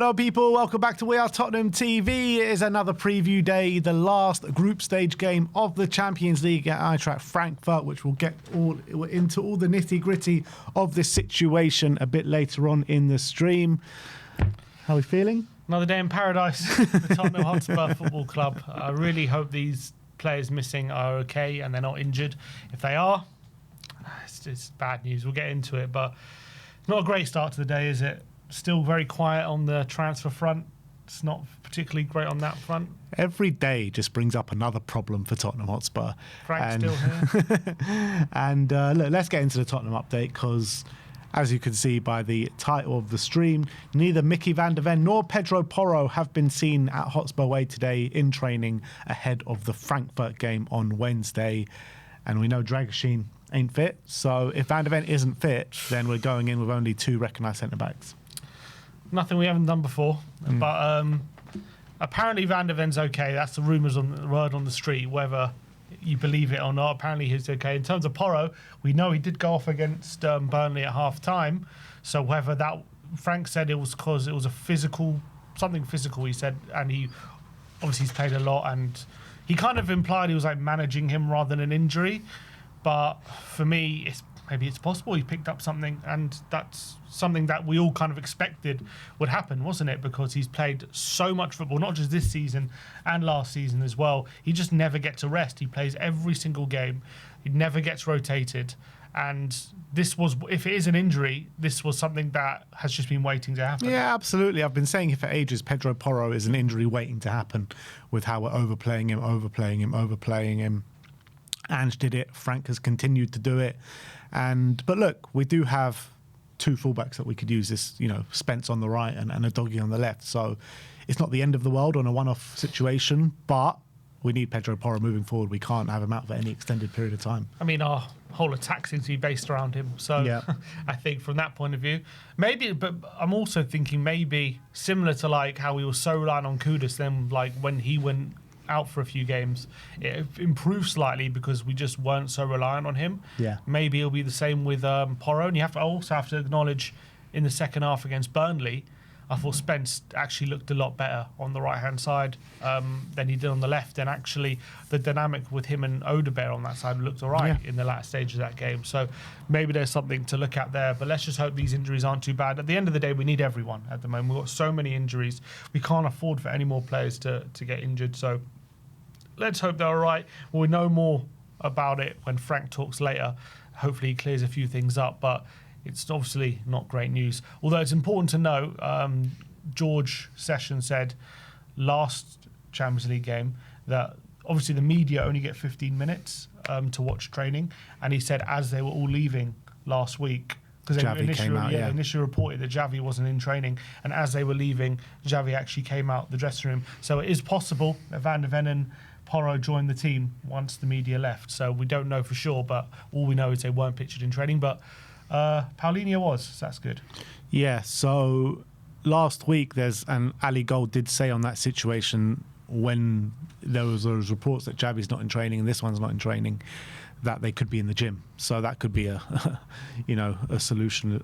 Hello people, welcome back to We Are Tottenham TV. It is another preview day, the last group stage game of the Champions League at Eintracht Frankfurt, which we'll get into all the nitty gritty of this situation a bit later on in the stream. How are we feeling? Another day in paradise, the Tottenham Hotspur Football Club. I really hope these players missing are okay and they're not injured. If they are, it's bad news. We'll get into it, but not a great start to the day, is it? Still very quiet on the transfer front. It's not particularly great on that front. Every day just brings up another problem for Tottenham Hotspur. Frank's still here. And look, let's get into the Tottenham update because, as you can see by the title of the stream, neither Mickey van der Ven nor Pedro Porro have been seen at Hotspur Way today in training ahead of the Frankfurt game on Wednesday. And we know Dragusin ain't fit. So if van der Ven isn't fit, then we're going in with only two recognised centre-backs. Nothing we haven't done before, but apparently Van der Ven's okay. That's the rumours on the word on the street, whether you believe it or not. Apparently he's okay. In terms of Porro, we know he did go off against Burnley at half time. So whether that, Frank said it was because it was something physical, he said, and he obviously he's played a lot, and he kind of implied he was like managing him rather than an injury. But for me, maybe it's possible he picked up something, and that's something that we all kind of expected would happen, wasn't it? Because he's played so much football, not just this season and last season as well. He just never gets a rest. He plays every single game. He never gets rotated. And this was, if it is an injury, this was something that has just been waiting to happen. Yeah, absolutely. I've been saying it for ages. Pedro Porro is an injury waiting to happen with how we're overplaying him. Ange did it. Frank has continued to do it. But look, we do have two fullbacks that we could use this, Spence on the right and a doggy on the left. So it's not the end of the world on a one-off situation, but we need Pedro Porro moving forward. We can't have him out for any extended period of time. I mean, our whole attack seems to be based around him. So yeah. I think from that point of view, maybe, but I'm also thinking maybe similar to like how we were so reliant on Kudus, then like when he went out for a few games, it improved slightly because we just weren't so reliant on him. Yeah. Maybe it'll be the same with Porro. And you also have to acknowledge in the second half against Burnley, I thought Spence actually looked a lot better on the right-hand side than he did on the left. And actually, the dynamic with him and Odebear on that side looked all right in the latter stage of that game. So maybe there's something to look at there. But let's just hope these injuries aren't too bad. At the end of the day, we need everyone at the moment. We've got so many injuries. We can't afford for any more players to get injured. So let's hope they're all right. We'll know more about it when Frank talks later. Hopefully he clears a few things up. But it's obviously not great news. Although it's important to know, George Sessions said last Champions League game that obviously the media only get 15 minutes to watch training. And he said as they were all leaving last week, because they initially reported that Xavi wasn't in training, and as they were leaving, Xavi actually came out the dressing room. So it is possible that Van der Ven and Porro joined the team once the media left. So we don't know for sure, but all we know is they weren't pictured in training. But Paulinho was, so that's good. Yeah, so last week and Ali Gold did say on that situation when there was those reports that Xavi's not in training and this one's not in training, that they could be in the gym. So that could be a solution,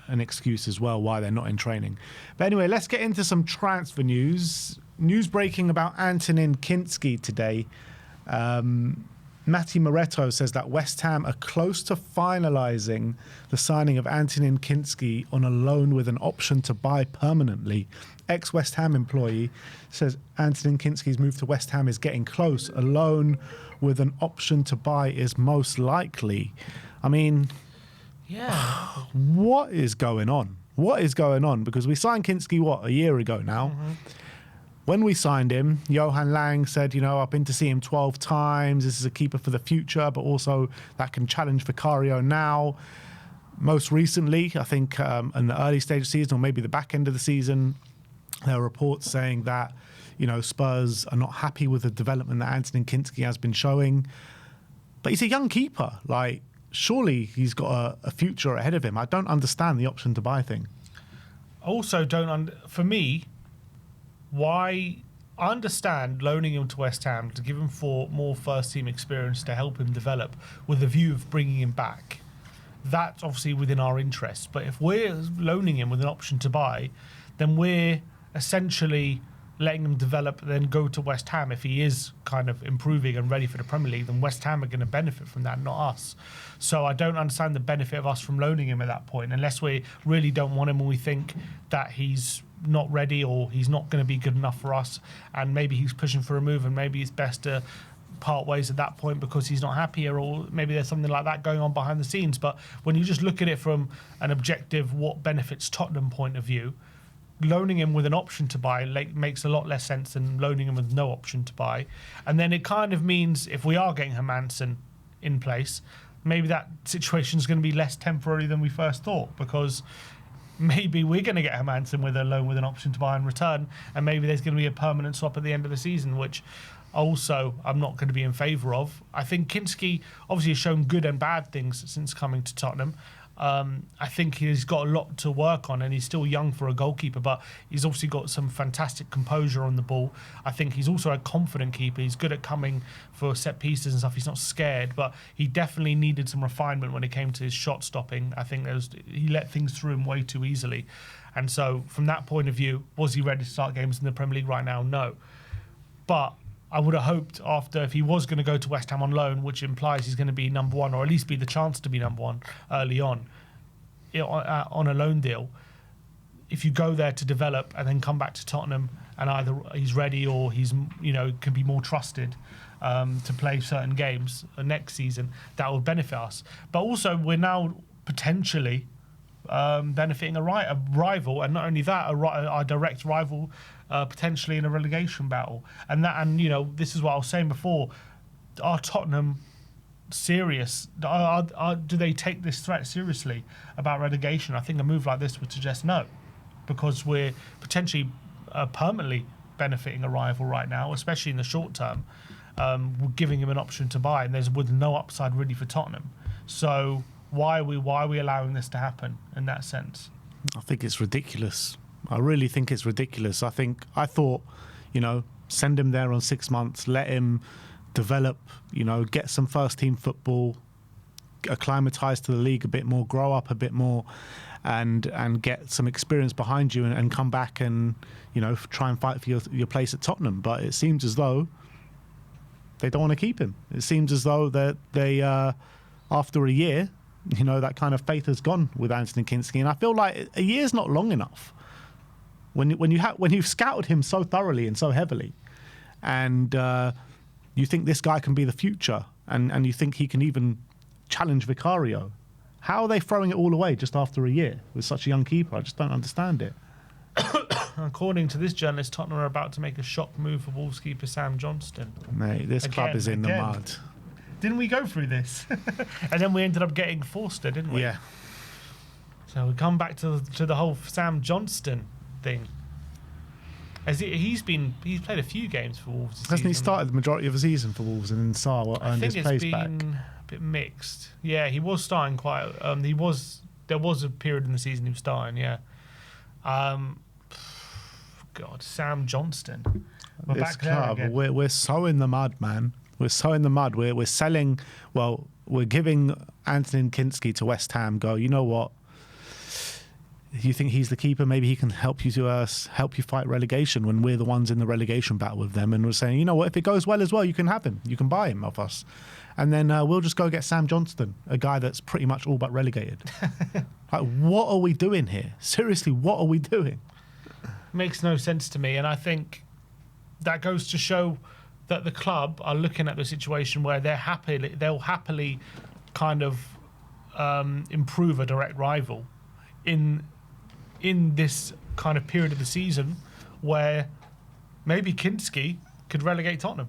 an excuse as well why they're not in training. But anyway, let's get into some transfer news. News breaking about Antonin Kinsky today. Matti Moretto says that West Ham are close to finalising the signing of Antonin Kinsky on a loan with an option to buy permanently. Ex-West Ham employee says Antonin Kinsky's move to West Ham is getting close. A loan with an option to buy is most likely. I mean, what is going on? Because we signed Kinsky, a year ago now? Mm-hmm. When we signed him, Johan Lang said, I've been to see him 12 times. This is a keeper for the future, but also that can challenge Vicario now. Most recently, I think in the early stage of the season, or maybe the back end of the season, there are reports saying that, Spurs are not happy with the development that Antonin Kinsky has been showing. But he's a young keeper. Like, surely he's got a future ahead of him. I don't understand the option to buy thing. Also, for me, why I understand loaning him to West Ham to give him more first-team experience to help him develop with a view of bringing him back. That's obviously within our interests. But if we're loaning him with an option to buy, then we're essentially letting him develop, then go to West Ham. If he is kind of improving and ready for the Premier League, then West Ham are going to benefit from that, not us. So I don't understand the benefit of us from loaning him at that point, unless we really don't want him and we think that he's not ready or he's not going to be good enough for us, and maybe he's pushing for a move, and maybe it's best to part ways at that point because he's not happy, or maybe there's something like that going on behind the scenes. But when you just look at it from an objective, what benefits Tottenham point of view, loaning him with an option to buy makes a lot less sense than loaning him with no option to buy. And then it kind of means if we are getting Hermansen in place, maybe that situation is going to be less temporary than we first thought, because maybe we're going to get Hermansen with a loan with an option to buy in return, and maybe there's going to be a permanent swap at the end of the season, which also I'm not going to be in favour of. I think Kinsky obviously has shown good and bad things since coming to Tottenham. I think he's got a lot to work on, and he's still young for a goalkeeper, but he's obviously got some fantastic composure on the ball. I think he's also a confident keeper. He's good at coming for set pieces and stuff. He's not scared, but he definitely needed some refinement when it came to his shot stopping. I think he let things through him way too easily. And so from that point of view, was he ready to start games in the Premier League right now? No. But I would have hoped after, if he was going to go to West Ham on loan, which implies he's going to be number one, or at least be the chance to be number one early on a loan deal, if you go there to develop and then come back to Tottenham and either he's ready or he's can be more trusted to play certain games next season, that will benefit us. But also we're now potentially benefiting a rival, and not only that, a direct rival potentially in a relegation battle. And this is what I was saying before. Are Tottenham serious? Do they take this threat seriously about relegation? I think a move like this would suggest no, because we're potentially permanently benefiting a rival right now, especially in the short term. We're giving him an option to buy, and there's with no upside really for Tottenham. So why are we allowing this to happen in that sense? I think it's ridiculous. I really think it's ridiculous. I thought, send him there on 6 months, let him develop, get some first team football, acclimatise to the league a bit more, grow up a bit more, and get some experience behind you, and come back and, try and fight for your place at Tottenham. But it seems as though they don't want to keep him. It seems as though that they, after a year, that kind of faith has gone with Antonin Kinsky. And I feel like a year's not long enough. When you've scouted him so thoroughly and so heavily, and you think this guy can be the future, and you think he can even challenge Vicario, how are they throwing it all away just after a year with such a young keeper? I just don't understand it. According to this journalist, Tottenham are about to make a shock move for Wolves keeper Sam Johnston. Mate, this club is in the mud. Didn't we go through this? And then we ended up getting Forster, didn't we? Yeah. So we come back to the whole Sam Johnston thing. He's played a few games for Wolves this Hasn't season. he started the majority of the season for Wolves, and then Sarr earned his place back? I think it's been a bit mixed. Yeah, he was starting quite. There was a period in the season he was starting. Yeah. God, Sam Johnston. We're back there again. We're so in the mud, man. We're so in the mud. We're selling. Well, we're giving Antonin Kinsky to West Ham. Go. You know what? You think he's the keeper? Maybe he can help you fight relegation when we're the ones in the relegation battle with them. And we're saying, you know what? If it goes well as well, you can have him. You can buy him off us, and then we'll just go get Sam Johnston, a guy that's pretty much all but relegated. Like, what are we doing here? Seriously, what are we doing? Makes no sense to me, and I think that goes to show that the club are looking at the situation where they'll happily kind of improve a direct rival in this kind of period of the season where maybe Kinsky could relegate Tottenham.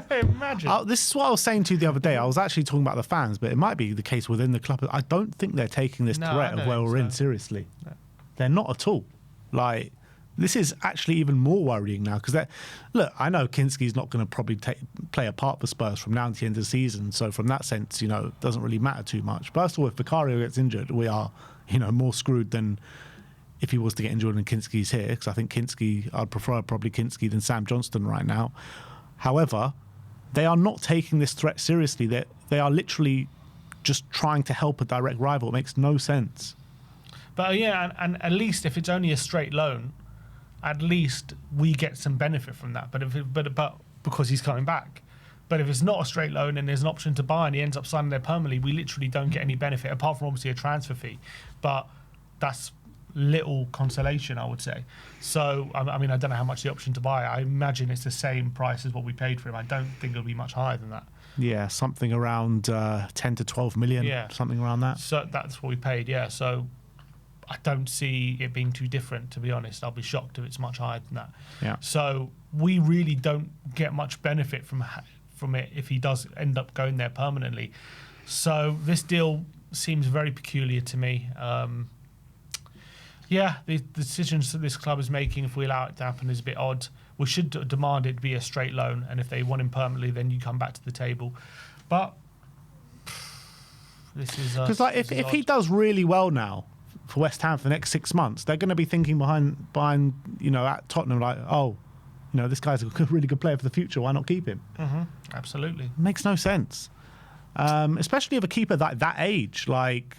Imagine. This is what I was saying to you the other day. I was actually talking about the fans, but it might be the case within the club. I don't think they're taking this threat of where we're in seriously. No. They're not at all. Like, this is actually even more worrying now, because look, I know Kinsky's not going to probably play a part for Spurs from now to the end of the season, so from that sense, it doesn't really matter too much. First of all, if Vicario gets injured, we are, more screwed than if he was to get injured and Kinsky's here, because I think I'd prefer probably Kinsky than Sam Johnston right now. However, they are not taking this threat seriously. They are literally just trying to help a direct rival. It makes no sense. But yeah, and at least if it's only a straight loan, at least we get some benefit from that. But because he's coming back. But if it's not a straight loan and there's an option to buy and he ends up signing there permanently, we literally don't get any benefit apart from obviously a transfer fee. But that's little consolation, I would say. So, I mean, I don't know how much the option to buy. I imagine it's the same price as what we paid for him. I don't think it'll be much higher than that. Yeah, something around 10 to 12 million, something around that. So that's what we paid, yeah. So I don't see it being too different, to be honest. I'll be shocked if it's much higher than that. Yeah. So we really don't get much benefit from it if he does end up going there permanently. So this deal seems very peculiar to me. The decisions that this club is making, if we allow it to happen, is a bit odd. We should demand it be a straight loan, and if they want him permanently, then you come back to the table. But this is because if he does really well now for West Ham for the next 6 months, they're going to be thinking behind at Tottenham like, oh, this guy's a really good player for the future. Why not keep him? Mm-hmm. Absolutely, makes no sense, especially of a keeper that age. Like,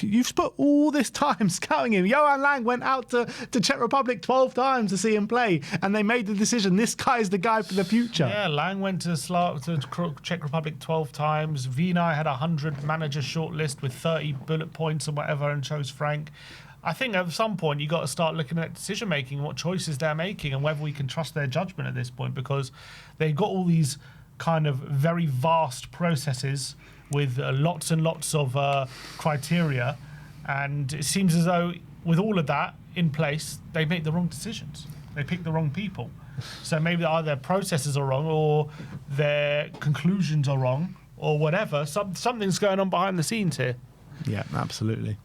you've spent all this time scouting him. Johan Lang went out to Czech Republic 12 times to see him play, and they made the decision, this guy's the guy for the future. Yeah, Lang went to Czech Republic 12 times. Vinay had 100 manager shortlist with 30 bullet points and whatever, and chose Frank. I think at some point you got to start looking at decision making, what choices they're making, and whether we can trust their judgment at this point, because they've got all these kind of very vast processes with lots and lots of criteria, and it seems as though with all of that in place, they make the wrong decisions. They pick the wrong people. So maybe either their processes are wrong, or their conclusions are wrong, or whatever. Something's going on behind the scenes here. Yeah, absolutely.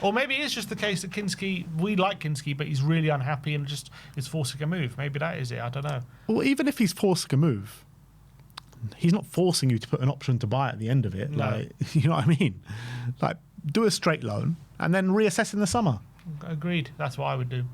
Or maybe it's just the case that Kinsky, we like Kinsky, but he's really unhappy and just is forcing a move. Maybe that is it. I don't know. Well, even if he's forcing a move, he's not forcing you to put an option to buy at the end of it. No. Like, you know what I mean? Like, do a straight loan and then reassess in the summer. Agreed. That's what I would do.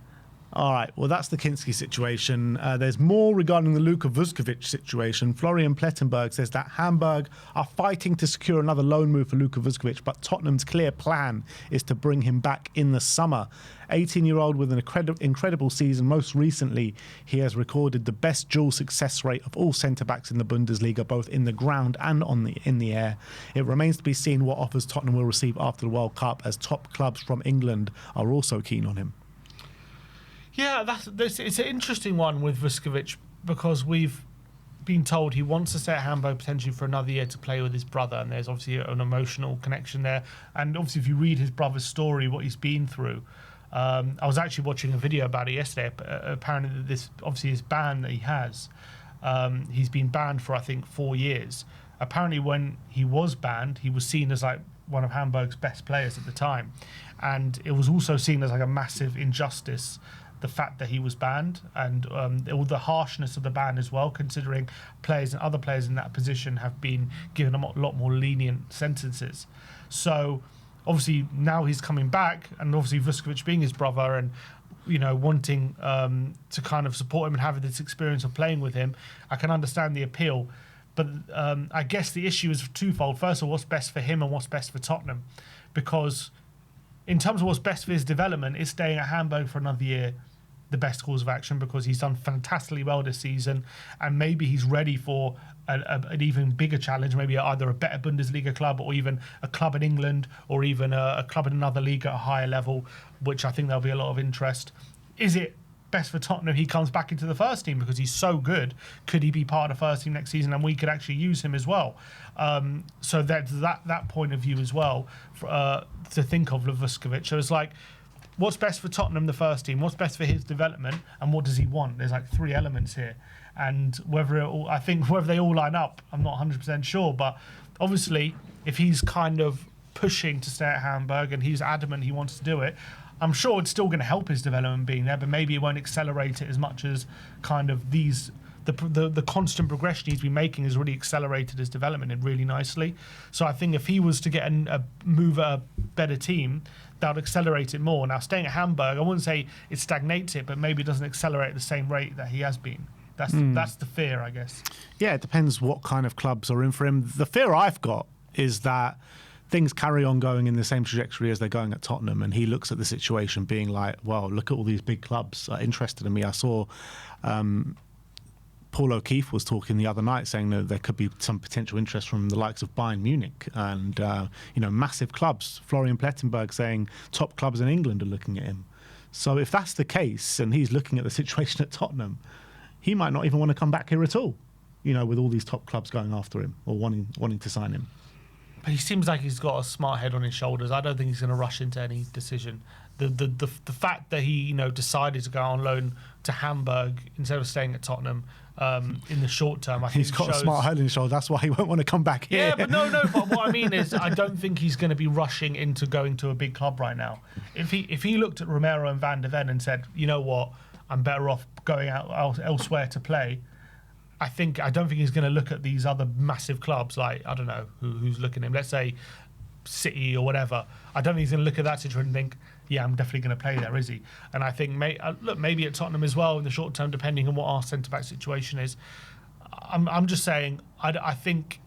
All right, well, that's the Kinsky situation. There's more regarding the Luka Vuskovic situation. Florian Plettenberg says that Hamburg are fighting to secure another loan move for Luka Vuskovic, but Tottenham's clear plan is to bring him back in the summer. 18-year-old with an incredible season. Most recently, he has recorded the best dual success rate of all centre-backs in the Bundesliga, both in the ground and in the air. It remains to be seen what offers Tottenham will receive after the World Cup, as top clubs from England are also keen on him. Yeah, it's an interesting one with Vuskovic, because we've been told he wants to stay at Hamburg potentially for another year to play with his brother, and there's obviously an emotional connection there. And obviously, if you read his brother's story, what he's been through, I was actually watching a video about it yesterday. Apparently, this obviously his ban that he has, he's been banned for I think 4 years. Apparently, when he was banned, he was seen as like one of Hamburg's best players at the time, and it was also seen as like a massive injustice, the fact that he was banned, and all the harshness of the ban as well, considering players and other players in that position have been given a lot more lenient sentences. So obviously now he's coming back, and obviously Vuskovic being his brother and wanting to kind of support him and having this experience of playing with him, I can understand the appeal. But I guess the issue is twofold. First of all, what's best for him and what's best for Tottenham, because in terms of what's best for his development, is staying at Hamburg for another year the best course of action, because he's done fantastically well this season, and maybe he's ready for an even bigger challenge, maybe either a better Bundesliga club, or even a club in England, or even a club in another league at a higher level, which I think there'll be a lot of interest. Is it best for Tottenham he comes back into the first team because he's so good? Could he be part of the first team next season, and we could actually use him as well? So that's that point of view as well to think of Vuskovic. So it's like, what's best for Tottenham, the first team? What's best for his development, and what does he want? There's like 3 elements here, and whether they all line up, I'm not 100% sure. But obviously, if he's kind of pushing to stay at Hamburg and he's adamant he wants to do it, I'm sure it's still going to help his development being there, but maybe it won't accelerate it as much as kind of the constant progression he's been making has really accelerated his development in really nicely. So I think if he was to get a better team, that would accelerate it more. Now, staying at Hamburg, I wouldn't say it stagnates it, but maybe it doesn't accelerate at the same rate that he has been. That's the fear, I guess. Yeah, it depends what kind of clubs are in for him. The fear I've got is that things carry on going in the same trajectory as they're going at Tottenham, and he looks at the situation being like, well, look at all these big clubs interested in me. I saw Paul O'Keefe was talking the other night saying that there could be some potential interest from the likes of Bayern Munich and, massive clubs. Florian Plettenberg saying top clubs in England are looking at him. So if that's the case and he's looking at the situation at Tottenham, he might not even want to come back here at all, with all these top clubs going after him or wanting to sign him. But he seems like he's got a smart head on his shoulders. I don't think he's going to rush into any decision. The fact that he decided to go on loan to Hamburg instead of staying at Tottenham in the short term, I think he's got a smart head on his shoulder. That's why he won't want to come back here. Yeah, but no. But what I mean is, I don't think he's going to be rushing into going to a big club right now. If he looked at Romero and Van de Ven and said, you know what, I'm better off going out elsewhere to play, I don't think he's going to look at these other massive clubs like, I don't know who's looking at him. Let's say City or whatever. I don't think he's going to look at that situation and think, yeah, I'm definitely going to play there, is he? And I think maybe at Tottenham as well in the short term, depending on what our centre back situation is. I'm just saying, I think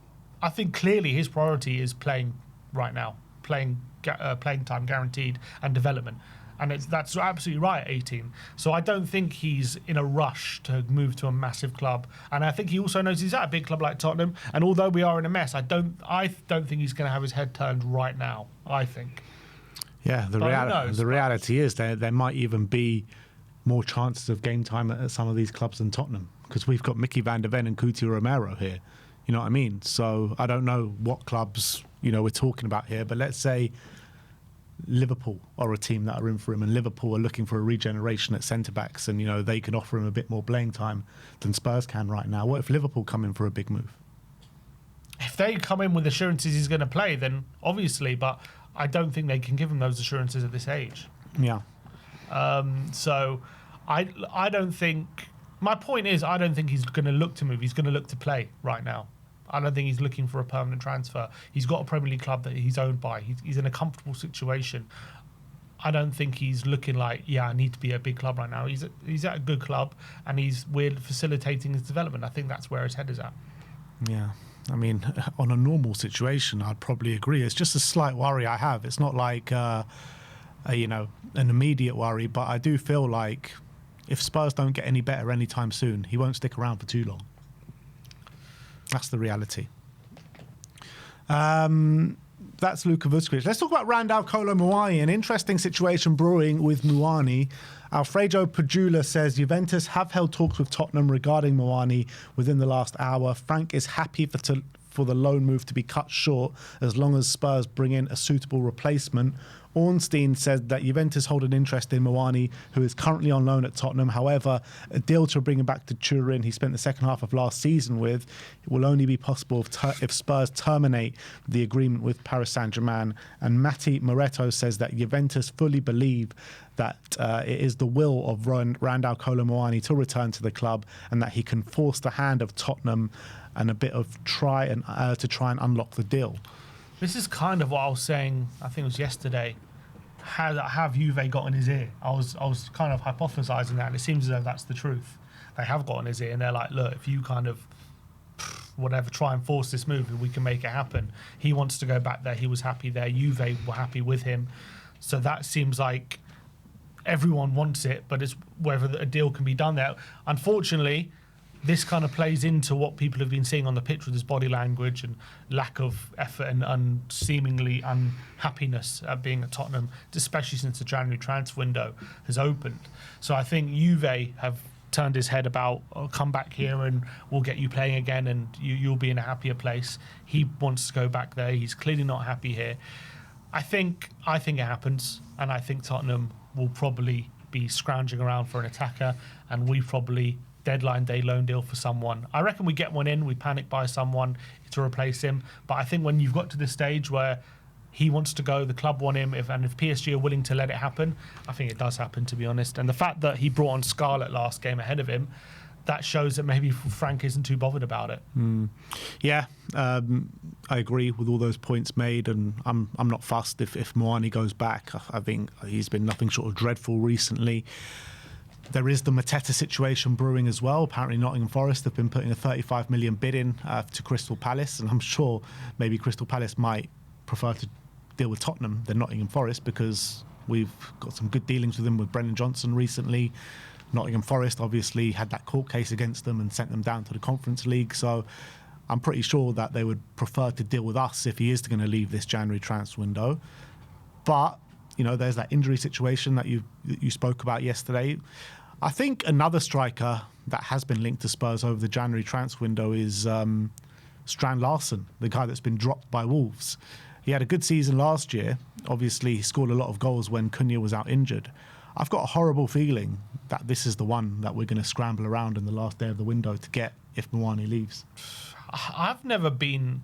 clearly his priority is playing right now, playing time guaranteed and development. And that's absolutely right at 18. So I don't think he's in a rush to move to a massive club. And I think he also knows he's at a big club like Tottenham. And although we are in a mess, I don't think he's going to have his head turned right now, I think. Yeah, the reality is there might even be more chances of game time at some of these clubs than Tottenham, because we've got Mickey van der Ven and Coutinho Romero here. You know what I mean? So I don't know what clubs we're talking about here, but let's say Liverpool are a team that are in for him, and Liverpool are looking for a regeneration at centre-backs, and they can offer him a bit more playing time than Spurs can right now. What if Liverpool come in for a big move? If they come in with assurances he's going to play, then obviously, but I don't think they can give him those assurances at this age. Yeah. So I don't think... My point is, I don't think he's going to look to move. He's going to look to play right now. I don't think he's looking for a permanent transfer. He's got a Premier League club that he's owned by. He's in a comfortable situation. I don't think he's looking like, I need to be at a big club right now. He's at a good club, and we're facilitating his development. I think that's where his head is at. Yeah. I mean, on a normal situation, I'd probably agree. It's just a slight worry I have. It's not like, an immediate worry, but I do feel like if Spurs don't get any better anytime soon, he won't stick around for too long. That's the reality. That's Luka Vuskovic. Let's talk about Randal Kolo Muani. An interesting situation brewing with Muani. Alfredo Padula says Juventus have held talks with Tottenham regarding Muani within the last hour. Frank is happy for the loan move to be cut short as long as Spurs bring in a suitable replacement. Ornstein said that Juventus hold an interest in Muani, who is currently on loan at Tottenham. However, a deal to bring him back to Turin, he spent the second half of last season with, will only be possible if Spurs terminate the agreement with Paris Saint-Germain. And Matti Moretto says that Juventus fully believe that it is the will of Randal Kolo Muani to return to the club, and that he can force the hand of Tottenham and a bit of try and unlock the deal. This is kind of what I was saying, I think it was yesterday. Have Juve got in his ear? I was kind of hypothesising that, and it seems as though that's the truth. They have got in his ear, and they're like, look, if you kind of try and force this move, we can make it happen. He wants to go back there. He was happy there. Juve were happy with him. So that seems like everyone wants it, but it's whether a deal can be done there. Unfortunately, this kind of plays into what people have been seeing on the pitch with his body language and lack of effort and seemingly unhappiness at being at Tottenham, especially since the January transfer window has opened. So I think Juve have turned his head about, come back here and we'll get you playing again and you'll be in a happier place. He wants to go back there. He's clearly not happy here. I think it happens, and I think Tottenham will probably be scrounging around for an attacker, and we probably deadline day loan deal for someone. I reckon we get one in, we panic buy someone to replace him. But I think when you've got to this stage where he wants to go, the club want him, if PSG are willing to let it happen, I think it does happen, to be honest. And the fact that he brought on Scarlett last game ahead of him, that shows that maybe Frank isn't too bothered about it. Yeah, I agree with all those points made, and I'm not fussed if Muani goes back. I think he's been nothing short of dreadful recently. There is the Mateta situation brewing as well. Apparently Nottingham Forest have been putting a 35 million bid in to Crystal Palace, and I'm sure maybe Crystal Palace might prefer to deal with Tottenham than Nottingham Forest, because we've got some good dealings with them with Brennan Johnson recently. Nottingham Forest obviously had that court case against them and sent them down to the Conference League. So I'm pretty sure that they would prefer to deal with us if he is going to leave this January transfer window. But, you know, there's that injury situation that you spoke about yesterday. I think another striker that has been linked to Spurs over the January transfer window is Strand Larsen, the guy that's been dropped by Wolves. He had a good season last year. Obviously, he scored a lot of goals when Cunha was out injured. I've got a horrible feeling that this is the one that we're going to scramble around in the last day of the window to get if Muani leaves. I've never been...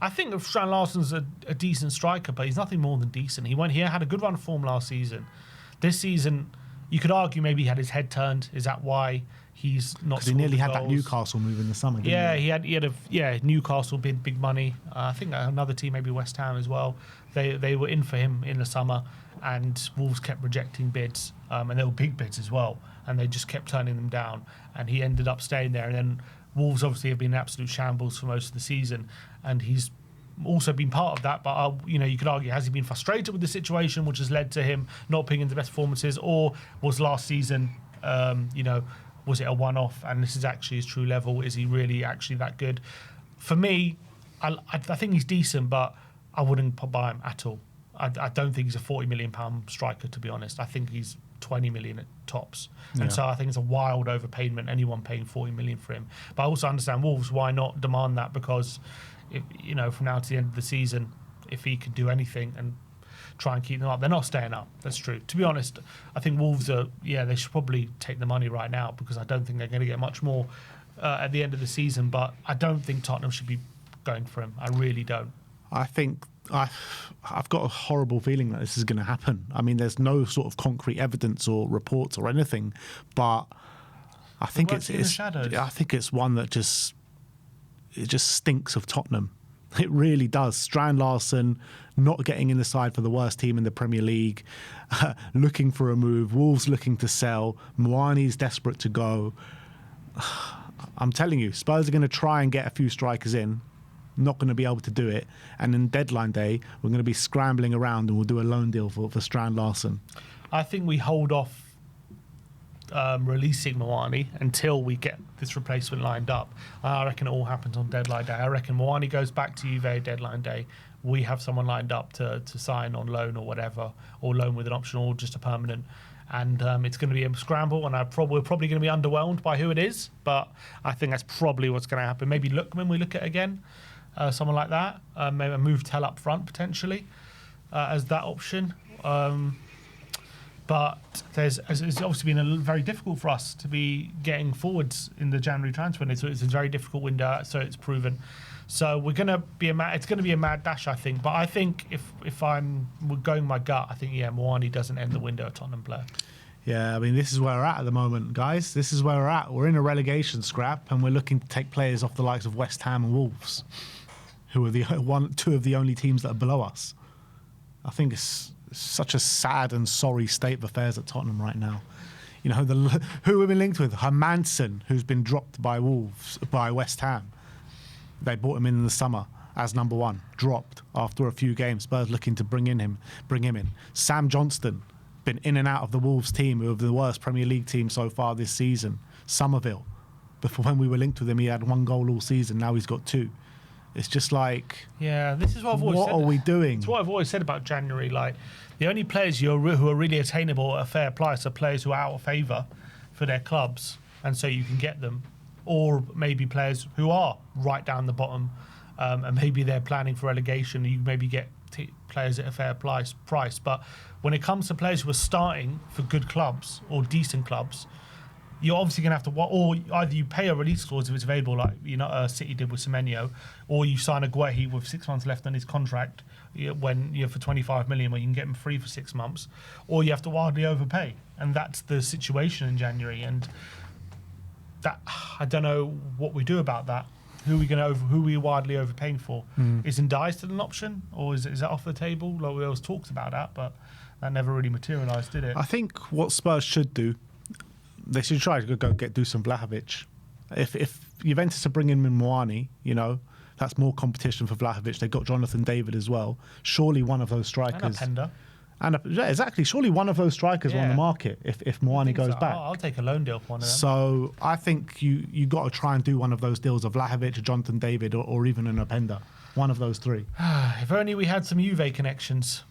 I think Strand Larsen's a decent striker, but he's nothing more than decent. He had a good run of form last season. This season, you could argue maybe he had his head turned. Is that why he's not? Because he nearly had that Newcastle move in the summer, didn't he? he had Newcastle big money. I think another team, maybe West Ham as well. They were in for him in the summer, and Wolves kept rejecting bids, and they were big bids as well, and they just kept turning them down, and he ended up staying there. And then Wolves obviously have been in absolute shambles for most of the season, and he's also been part of that. But you could argue, has he been frustrated with the situation, which has led to him not picking the best performances, or was last season, was it a one-off? And this is actually his true level. Is he really actually that good? For me, I think he's decent, but I wouldn't buy him at all. I don't think he's a £40 million striker, to be honest. I think he's 20 million at tops. And so I think it's a wild overpayment, anyone paying 40 million for him. But I also understand Wolves, why not demand that? Because, from now to the end of the season, if he could do anything and try and keep them up, they're not staying up. That's true. To be honest, I think Wolves they should probably take the money right now, because I don't think they're going to get much more at the end of the season. But I don't think Tottenham should be going for him. I really don't. I think I've got a horrible feeling that this is going to happen. I mean, there's no sort of concrete evidence or reports or anything, but I think I think it's one that just stinks of Tottenham. It really does. Strand Larsen not getting in the side for the worst team in the Premier League, looking for a move. Wolves looking to sell. Muani's desperate to go. I'm telling you, Spurs are going to try and get a few strikers in. Not going to be able to do it, and in deadline day we're going to be scrambling around, and we'll do a loan deal for Strand Larsen. I think we hold off releasing Muani until we get this replacement lined up. I reckon it all happens on deadline day. I reckon Muani goes back to Juve deadline day. We have someone lined up to sign on loan or whatever, or loan with an option, or just a permanent. And it's going to be a scramble, and we're probably going to be underwhelmed by who it is, but I think that's probably what's going to happen. Maybe Lookman, we look at again. Someone like that, maybe a move Tell up front potentially as that option. But it's obviously been very difficult for us to be getting forwards in the January transfer window. So it's a very difficult window, so it's proven. So it's going to be a mad dash, I think. But I think if I'm going my gut, I think Muani doesn't end the window at Tottenham player. Yeah, I mean, this is where we're at the moment, guys. This is where we're at. We're in a relegation scrap, and we're looking to take players off the likes of West Ham and Wolves, who are two of the only teams that are below us. I think it's such a sad and sorry state of affairs at Tottenham right now. You know, who we've been linked with, Hermansen, who's been dropped by West Ham. They bought him in the summer as number one, dropped after a few games. Spurs looking to bring him in. Sam Johnston, been in and out of the Wolves team, who are the worst Premier League team so far this season. Somerville, before when we were linked with him, he had 1 goal all season. Now he's got 2. It's just like, this is what I've always said. What are we doing? It's what I've always said about January. Like, the only players who are really attainable at a fair price are players who are out of favour for their clubs, and so you can get them, or maybe players who are right down the bottom, and maybe they're planning for relegation. You maybe get players at a fair price. But when it comes to players who are starting for good clubs or decent clubs, you're obviously going to have to, or either you pay a release clause if it's available, like City did with Semenyo, or you sign a Guehi with 6 months left on his contract when for 25 million, where you can get him free for 6 months, or you have to wildly overpay, and that's the situation in January. And that, I don't know what we do about that. Who are we wildly overpaying for? Is Ndiaye still an option, or is that off the table? Like, we always talked about that, but that never really materialised, did it? I think what Spurs should do, they should try to go get Dusan Vlahovic. If Juventus are bringing in Muani, That's more competition for Vlahovic. They've got Jonathan David as well. Surely one of those strikers. Yeah, exactly. Surely one of those strikers are on the market if Muani goes back. I'll take a loan deal for one of them. So I think you got to try and do one of those deals of Vlahovic, Jonathan David, or even an Openda. One of those three. If only we had some Juve connections.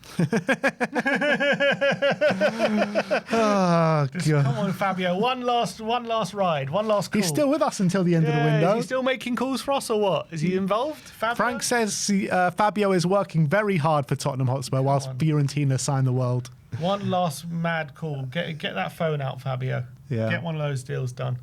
Oh, Come on, Fabio. One last ride. One last call. He's still with us until the end of the window. Is he still making calls for us or what? Is he involved? Fabio? Frank says Fabio is working very hard for Tottenham Hotspur whilst Fiorentina sign the world. One last mad call. Get that phone out, Fabio. Yeah. Get one of those deals done.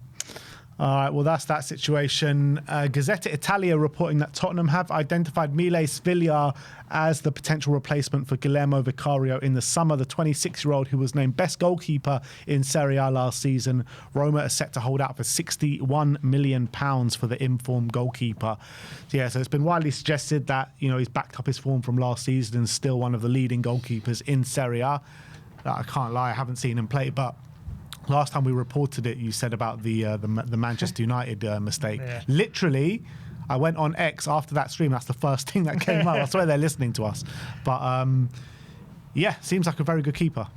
All right, well, that's that situation. Gazzetta Italia reporting that Tottenham have identified Mile Svillar as the potential replacement for Guillermo Vicario in the summer. The 26-year-old who was named best goalkeeper in Serie A last season. Roma are set to hold out for £61 million for the informed goalkeeper. So it's been widely suggested that, he's backed up his form from last season and still one of the leading goalkeepers in Serie A. I can't lie, I haven't seen him play, but last time we reported it, you said about the Manchester United mistake. Yeah. Literally, I went on X after that stream. That's the first thing that came up. I swear they're listening to us. But seems like a very good keeper.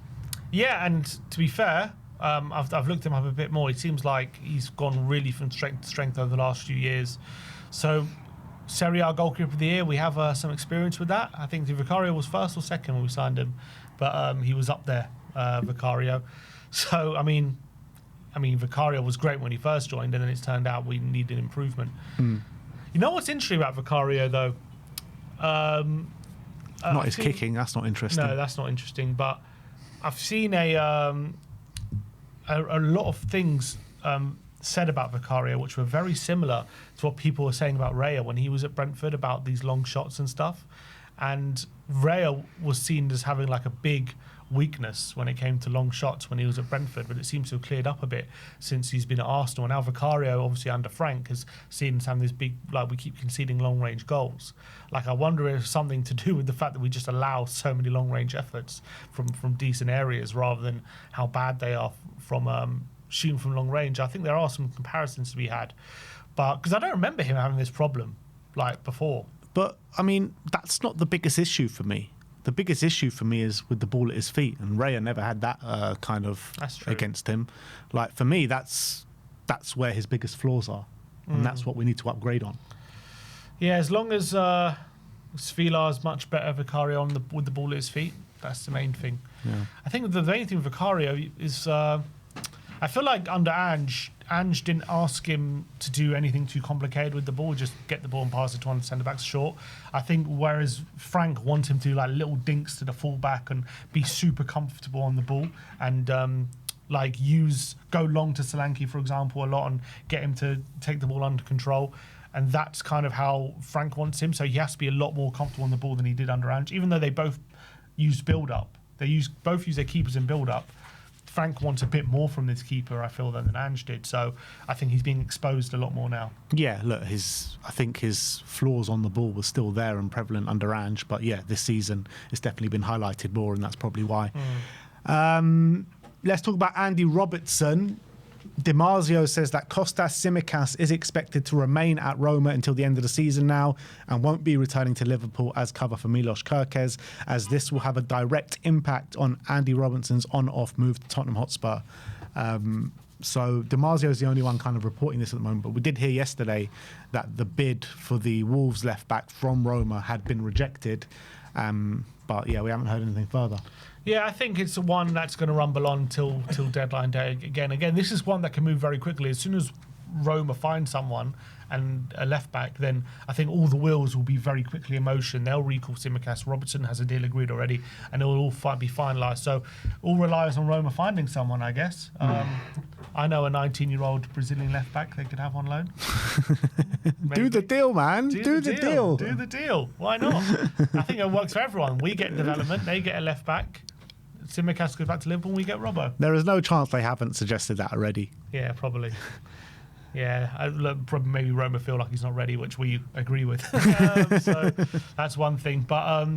Yeah, and to be fair, I've looked him up a bit more. It seems like he's gone really from strength to strength over the last few years. So, Serie A Goalkeeper of the Year, we have some experience with that. I think Vicario was first or second when we signed him, but he was up there, Vicario. So, I mean, Vicario was great when he first joined, and then it's turned out we needed improvement. You know what's interesting about Vicario, though? Not his kicking. That's not interesting. No, that's not interesting. But I've seen a lot of things said about Vicario, which were very similar to what people were saying about Raya when he was at Brentford about these long shots and stuff. And Raya was seen as having like a big weakness when it came to long shots when he was at Brentford, but it seems to have cleared up a bit since he's been at Arsenal. And now Vicario, obviously under Frank, has seen us having this big, like, we keep conceding long range goals. Like, I wonder if something to do with the fact that we just allow so many long range efforts from decent areas rather than how bad they are from shooting from long range. I think there are some comparisons to be had, but because I don't remember him having this problem like before. But I mean, that's not the biggest issue for me. The biggest issue for me is with the ball at his feet, and Raya never had that kind of against him. Like, for me, that's where his biggest flaws are, and that's what we need to upgrade on. Yeah, as long as Svilar is much better Vicario with the ball at his feet, that's the main thing. Yeah. I think the main thing with Vicario is I feel like under Ange didn't ask him to do anything too complicated with the ball, just get the ball and pass it to one of the centre-backs short. I think whereas Frank wants him to do like little dinks to the full-back and be super comfortable on the ball and go long to Solanke, for example, a lot and get him to take the ball under control. And that's kind of how Frank wants him. So he has to be a lot more comfortable on the ball than he did under Ange, even though they both use build-up. Both use their keepers in build-up. Frank wants a bit more from this keeper, I feel, than Ange did. So I think he's being exposed a lot more now. Yeah, look, I think his flaws on the ball were still there and prevalent under Ange. But yeah, this season it's definitely been highlighted more, and that's probably why. Let's talk about Andy Robertson. Dimarzio says that Kostas Tsimikas is expected to remain at Roma until the end of the season now and won't be returning to Liverpool as cover for Milos Kerkez, as this will have a direct impact on Andy Robertson's on-off move to Tottenham Hotspur. So Dimarzio is the only one kind of reporting this at the moment, but we did hear yesterday that the bid for the Wolves left-back from Roma had been rejected. But yeah, we haven't heard anything further. Yeah, I think it's one that's going to rumble on till deadline day. Again, this is one that can move very quickly. As soon as Roma find someone and a left back, then I think all the wheels will be very quickly in motion. They'll recall Tsimikas. Robertson has a deal agreed already, and it will all be finalised. So all relies on Roma finding someone, I guess. I know a 19-year-old Brazilian left back they could have on loan. Do the deal, man. Do the deal. Do the deal. Why not? I think it works for everyone. We get development. They get a left back. Tsimikas goes back to Liverpool and we get Robbo. There is no chance they haven't suggested that already. Yeah, probably. Yeah, probably maybe Roma feel like he's not ready, which we agree with. So that's one thing. But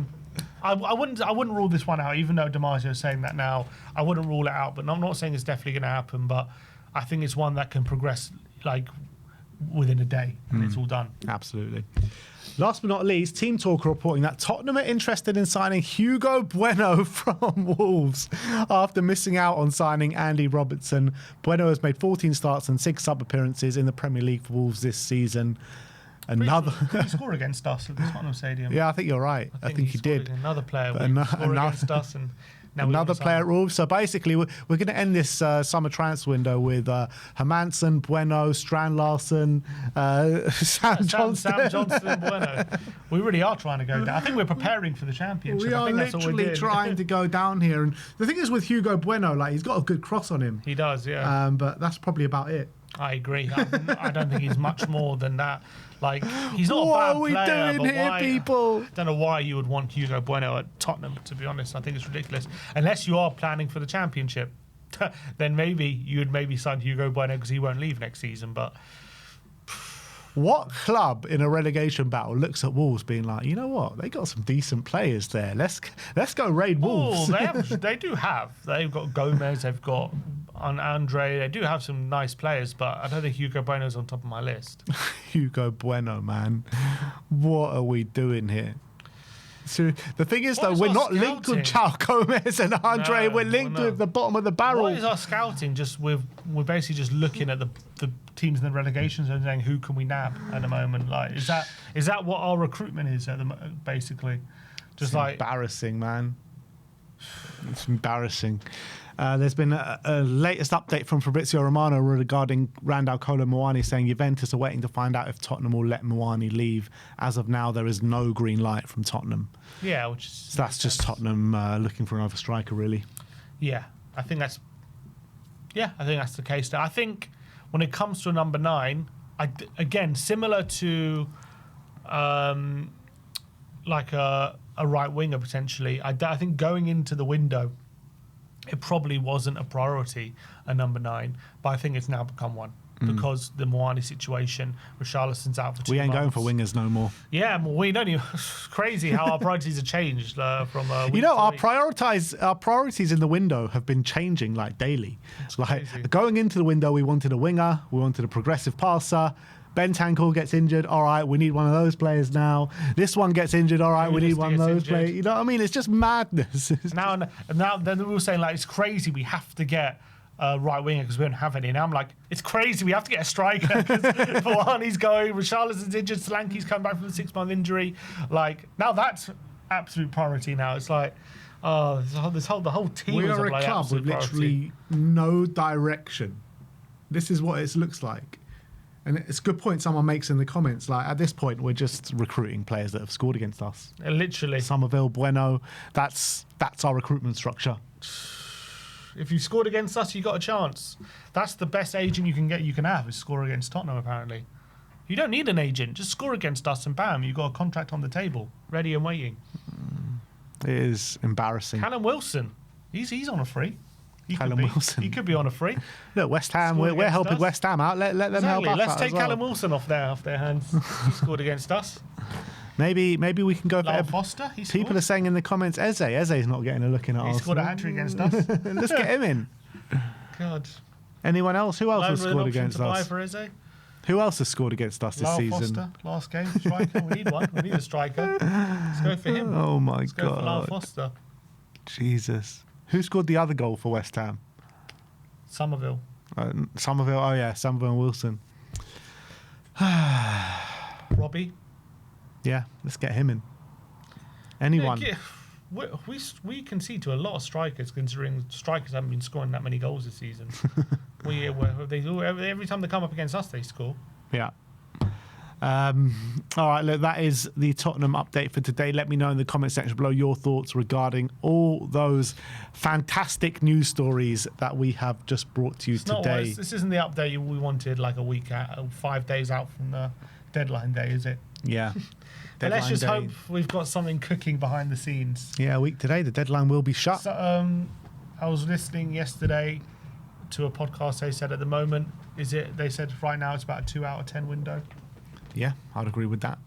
I wouldn't rule this one out, even though Dimarzio is saying that now. I wouldn't rule it out, but I'm not saying it's definitely going to happen. But I think it's one that can progress like within a day, and it's all done. Absolutely. Last but not least, Team Talker reporting that Tottenham are interested in signing Hugo Bueno from Wolves after missing out on signing Andy Robertson. Bueno has made 14 starts and 6 sub-appearances in the Premier League for Wolves this season. Another. Did he score against us at the Tottenham Stadium? Yeah, I think you're right. I think he did. Another player Another against us, and now another player at Wolves. So basically, we're going to end this summer transfer window with Hermansen, Bueno, Strand Larsen, Sam Johnston. Sam Johnston and Bueno. We really are trying to go down. I think we're preparing for the championship. We are literally trying to go down here. And the thing is with Hugo Bueno, like he's got a good cross on him. He does, yeah. But that's probably about it. I agree. I don't think he's much more than that. Like, he's not a bad player. What are we doing here, people? I don't know why you would want Hugo Bueno at Tottenham, to be honest. I think it's ridiculous. Unless you are planning for the championship, then maybe you would maybe sign Hugo Bueno because he won't leave next season. But what club in a relegation battle looks at Wolves being like, you know what, they got some decent players there. Let's go raid Wolves. They do have. They've got Gomez. They've got Andre. They do have some nice players, but I don't think Hugo Bueno's on top of my list. Hugo Bueno, man. What are we doing here? So the thing is, though, we're not linked with Chao Gomez and Andre. We're linked with the bottom of the barrel. What is our scouting? We're basically just looking at the teams in the relegations and saying who can we nab at the moment. Like, is that what our recruitment is basically? Just it's embarrassing, man. It's embarrassing. There's been a latest update from Fabrizio Romano regarding Randal Kolo Muani, saying Juventus are waiting to find out if Tottenham will let Muani leave. As of now, there is no green light from Tottenham. Yeah, so that's just Tottenham looking for another striker, really. Yeah, I think that's the case. I think when it comes to a number 9, again, similar to like a right winger potentially. I think going into the window, it probably wasn't a priority, a number 9, but I think it's now become one because the Muani situation, Richarlison's out for 2 months. We ain't going for wingers no more. Yeah, we don't even. It's crazy how our priorities have changed from. Our priorities in the window have been changing like daily. It's like going into the window, we wanted a winger, we wanted a progressive passer. Bentancur gets injured. All right, we need one of those players now. This one gets injured. All right, we need one of those players. You know what I mean? It's just madness. Now then we were saying like it's crazy. We have to get a right winger because we don't have any. Now I'm like, it's crazy. We have to get a striker because Muani's going. Richarlison's injured. Solanke's come back from a 6-month injury. Like now that's absolute priority. Now it's like, the whole team. We are a like club with literally no direction. This is what it looks like. And it's a good point someone makes in the comments. Like, at this point, we're just recruiting players that have scored against us. Literally. Somerville, Bueno. That's our recruitment structure. If you scored against us, you got a chance. That's the best agent you can have is score against Tottenham, apparently. You don't need an agent. Just score against us and bam, you've got a contract on the table, ready and waiting. It is embarrassing. Callum Wilson. He's on a free. Callum Wilson. He could be on a free. Look, West Ham, we're helping us. West Ham out. Let them help us Let's out take as well. Callum Wilson off their hands. He scored against us. Maybe we can go for Foster. People are saying in the comments, Eze's not getting a look in at Arsenal. He scored a hat-trick against us. Let's get him in. God. Anyone else? Who else has scored against us? For Eze? Who else has scored against us this season? Foster, last game, striker. We need one. We need a striker. Let's go for him. Oh my Let's God. Go for Lyle Foster. Jesus. Who scored the other goal for West Ham? Somerville. Somerville. Oh yeah, Somerville and Wilson. Robbie. Yeah, let's get him in. Anyone. Yeah, we concede to a lot of strikers, considering strikers haven't been scoring that many goals this season. Every time they come up against us, they score. Yeah. All right, look, that is the Tottenham update for today. Let me know in the comment section below your thoughts regarding all those fantastic news stories that we have just brought to you today. This isn't the update we wanted like a week out, 5 days out from the deadline day, is it? Yeah. But let's just hope we've got something cooking behind the scenes. Yeah, a week today, the deadline will be shut. So, I was listening yesterday to a podcast. They said at the moment, they said right now it's about a 2 out of 10 window. Yeah, I'd agree with that.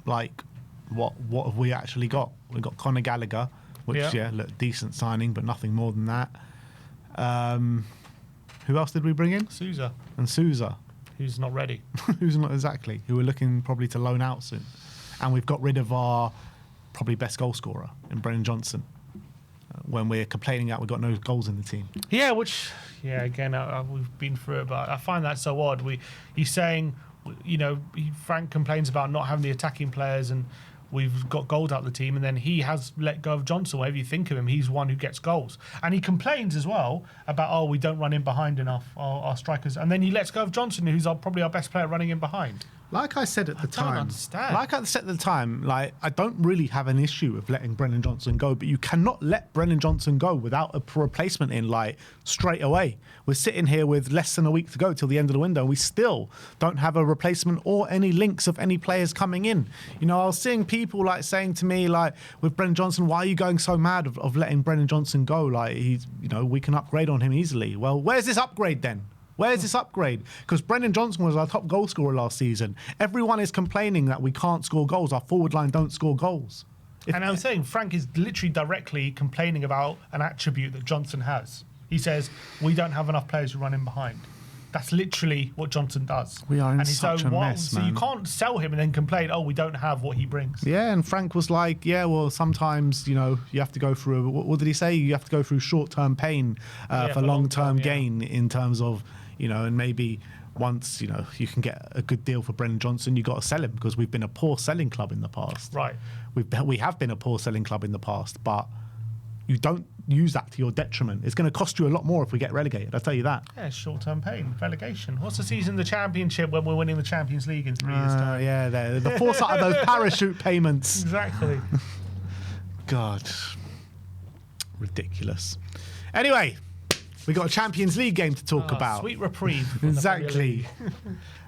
Like, what have we actually got? We've got Conor Gallagher, which, look, decent signing, but nothing more than that. Who else did we bring in? Sousa. And Sousa. who's not ready. Who's not exactly? Who are looking probably to loan out soon. And we've got rid of our probably best goal scorer in Brennan Johnson. When we're complaining out we've got no goals in the team. Yeah, again, we've been through it, but I find that so odd. He's saying, Frank complains about not having the attacking players and we've got goals out of the team, and then he has let go of Johnson. Whatever you think of him, he's one who gets goals. And he complains as well about, we don't run in behind enough, our strikers. And then he lets go of Johnson, who's probably our best player running in behind. Like I said at the time, I don't understand. Like I said at the time, I don't really have an issue with letting Brennan Johnson go, but you cannot let Brennan Johnson go without a replacement in straight away. We're sitting here with less than a week to go till the end of the window, and we still don't have a replacement or any links of any players coming in. I was seeing people saying to me with Brennan Johnson, why are you going so mad of letting Brennan Johnson go? He's, we can upgrade on him easily. Well, where's this upgrade then? Where's this upgrade? Because Brennan Johnson was our top goal scorer last season. Everyone is complaining that we can't score goals. Our forward line don't score goals. And I'm saying Frank is literally directly complaining about an attribute that Johnson has. He says, we don't have enough players who run in behind. That's literally what Johnson does. We are in such a mess, man. So you can't sell him and then complain, we don't have what he brings. Yeah, and Frank was like, sometimes, you have to go through, what did he say? You have to go through short-term pain for long-term gain in terms of, and maybe once, you can get a good deal for Brennan Johnson, you got to sell him because we've been a poor selling club in the past. Right. We have been a poor selling club in the past, but you don't use that to your detriment. It's going to cost you a lot more if we get relegated, I'll tell you that. Yeah, short-term pain, relegation. What's the season of the Championship when we're winning the Champions League in 3 years' time? Yeah, the foresight of those parachute payments. Exactly. God. Ridiculous. Anyway, we got a Champions League game to talk about. Sweet reprieve. Exactly.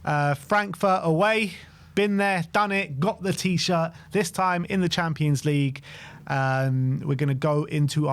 Frankfurt away. Been there, done it, got the T-shirt. This time in the Champions League. We're going to go into our